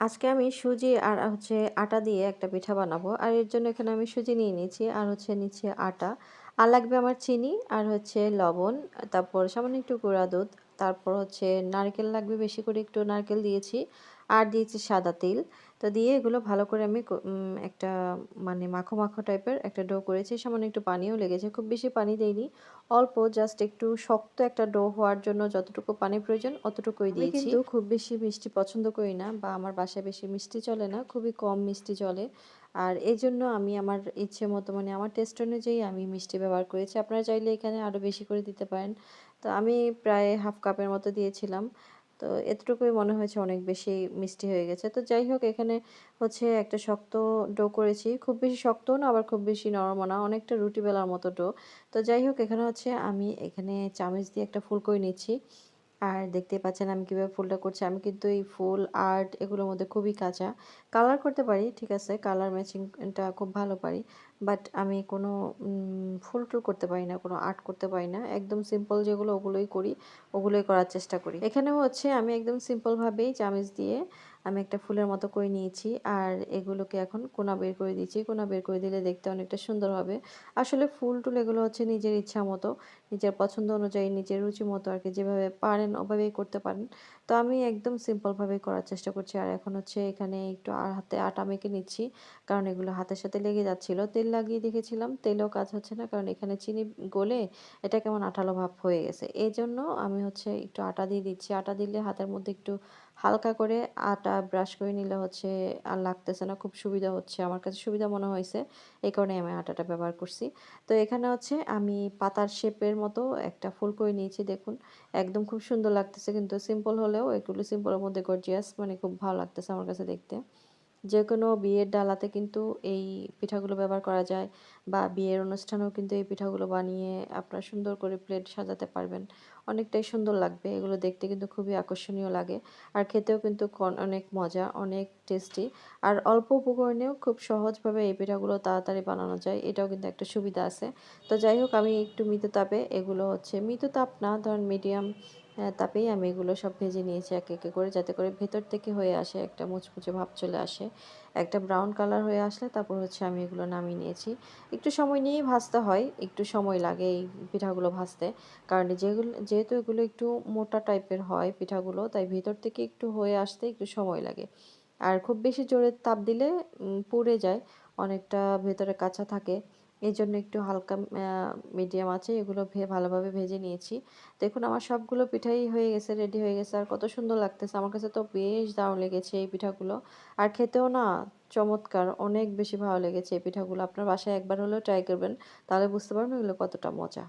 আজকে আমি সুজি আর হচ্ছে আটা দিয়ে একটা পিঠা বানাবো। আর এর জন্য এখানে আমি সুজি নিয়ে নিয়েছি আর হচ্ছে নিচ্ছি আটা। আর লাগবে আমার চিনি আর হচ্ছে লবণ, তারপর সামান্য একটু গুঁড়া দুধ, তারপর হচ্ছে নারকেল লাগবে, বেশি করে একটু নারকেল দিয়েছি। আর দিয়েছি সাদা তিল। তো দিয়ে এগুলো ভালো করে আমি একটা মানে মাখো, মাখো টাইপের একটা ডো করেছি। সামান্য একটু পানিও লেগেছে। খুব বেশি পানি দেইনি। অল্প জাস্ট একটু শক্ত একটা ডো হওয়ার জন্য যতটুকু পানি প্রয়োজন অতটুকুই আমি দিয়েছি। কিন্তু খুব বেশি মিষ্টি পছন্দ করি না বা আমার বাসায় বেশি মিষ্টি চলে না। খুবই কম মিষ্টি চলে। আর এজন্য আমি আমার ইচ্ছে মতো মানে আমার টেস্ট অনুযায়ী আমি মিষ্টি ব্যবহার করেছি। আপনারা চাইলে এখানে আরো বেশি করে দিতে পারেন। তো আমি প্রায় হাফ কাপের মতো দিয়েছিলাম। তো এতটুকুই মনে হয়েছে অনেক বেশি মিষ্টি হয়ে গেছে। তো যাই হোক এখানে হচ্ছে একটা শক্ত ডো করেছি। খুব বেশি শক্তও না আবার খুব বেশি নরমও না। অনেকটা রুটি বেলার মতো ডো। তো যাই হোক এখানে হচ্ছে আমি এখানে চামচ দিয়ে একটা ফুল করে নিচ্ছি। আর দেখতেই পাচ্ছেন আমি কিভাবে ফুলটা করছি। আমি কিন্তু এই ফুল আর্ট এগুলোর মধ্যে খুবই কাঁচা। কালার করতে পারি, ঠিক আছে। কালার ম্যাচিং টা খুব ভালো পারি। বাট আমি কোনো ফুল-টুল করতে পারি না, কোনো আর্ট করতে পারি না। একদম সিম্পল যেগুলো ওগুলোই করি, ওগুলোই করার চেষ্টা করি। এখানেও হচ্ছে আমি একদম সিম্পল ভাবেই চামিচ দিয়ে আমি একটা ফুলের মতো করে নিয়েছি। আর এগুলোকে এখন কোনা বের করে দিচ্ছি। কোনা বের করে দিলে দেখতে অনেকটা সুন্দর হবে। আসলে ফুল-টুল এগুলো হচ্ছে নিজের ইচ্ছা মতো, নিজের পছন্দ অনুযায়ী, নিজের রুচি মতো আরকি যেভাবে পারেন ওভাবেই করতে পারেন। তো আমি একদম সিম্পল ভাবেই করার চেষ্টা করছি। আর এখন হচ্ছে এখানে একটু হাতে আটা মেখে নিচ্ছি। কারণ এগুলো হাতের সাথে লেগে যাচ্ছিল। তেল লাগিয়ে দেখেছিলাম, তেলেও কাজ হচ্ছে না। কারণ এখানে চিনি গলে এটা কেমন আঠালো ভাব হয়ে গেছে। এজন্য আমি হচ্ছে একটু আটা দিয়ে দিচ্ছি। আটা দিলে হাতের মধ্যে একটু হালকা করে আটা ব্রাশ করে নিলে হচ্ছে আর লাগতেছে না। খুব সুবিধা হচ্ছে। আমার কাছে সুবিধা মনে হইছে। এই কারণে আমি আটাটা ব্যবহার করছি। তো এখানে হচ্ছে আমি পাতার শেপের মতো একটা ফুল করে নিয়েছি দেখুন। একদম খুব সুন্দর লাগতেছে কিন্তু সিম্পল হলেও এগুলো সিম্পলের মধ্যে গর্জিয়াস মানে খুব ভালো লাগতেছে আমার কাছে দেখতে। যেকোনো বিয়ের ডালাতে কিন্তু এই পিঠাগুলো ব্যবহার করা যায় বা বিয়ের অনুষ্ঠানেও কিন্তু এই পিঠাগুলো বানিয়ে আপনারা সুন্দর করে প্লেট সাজাতে পারবেন। অনেকটাই সুন্দর লাগবে। এগুলো দেখতে কিন্তু খুবই আকর্ষণীয় লাগে। আর খেতেও কিন্তু অনেক মজা, অনেক টেস্টি। আর অল্প উপকরণেও খুব সহজভাবে এই পিঠাগুলো তাড়াতাড়ি বানানো যায়। এটাও কিন্তু একটা সুবিধা আছে। তো যাই হোক আমি একটু মৃদু তাপে এগুলো হচ্ছে মৃদু তাপ না ধরেন মিডিয়াম তাপেই আমি এগুলো সব ভেজে নিয়েছি একে, একে করে যাতে করে ভেতর থেকে হয়ে আসে একটা মুচমুচে ভাব চলে আসে। একটা ব্রাউন কালার হয়ে আসলে তারপর হচ্ছে আমি এগুলো নামিয়ে নিয়েছি। একটু সময় নিয়েই ভাজতে হয়, একটু সময় লাগে এই পিঠাগুলো ভাজতে। কারণ যেহেতু এগুলো একটু মোটা টাইপের হয় পিঠাগুলো, তাই ভেতর থেকে একটু হয়ে আসতে একটু সময় লাগে। আর খুব বেশি জোরে তাপ দিলে পুড়ে যায়, অনেকটা ভেতরে কাঁচা থাকে। এজন্য একটু হালকা মিডিয়াম আঁচে এগুলো ভালোভাবে ভেজে নিয়েছি। দেখুন আমার সবগুলো পিঠাই হয়ে গেছে, রেডি হয়ে গেছে। আর কত সুন্দর লাগতেছে। আমার কাছে তো বেশ দারুণ লেগেছে এই পিঠাগুলো। আর খেতেও না চমৎকার! অনেক বেশি ভালো লেগেছে এই পিঠাগুলো। আপনার বাসায় একবার হলেও ট্রাই করবেন। তাহলে বুঝতে পারবেন এগুলো কতটা মজা।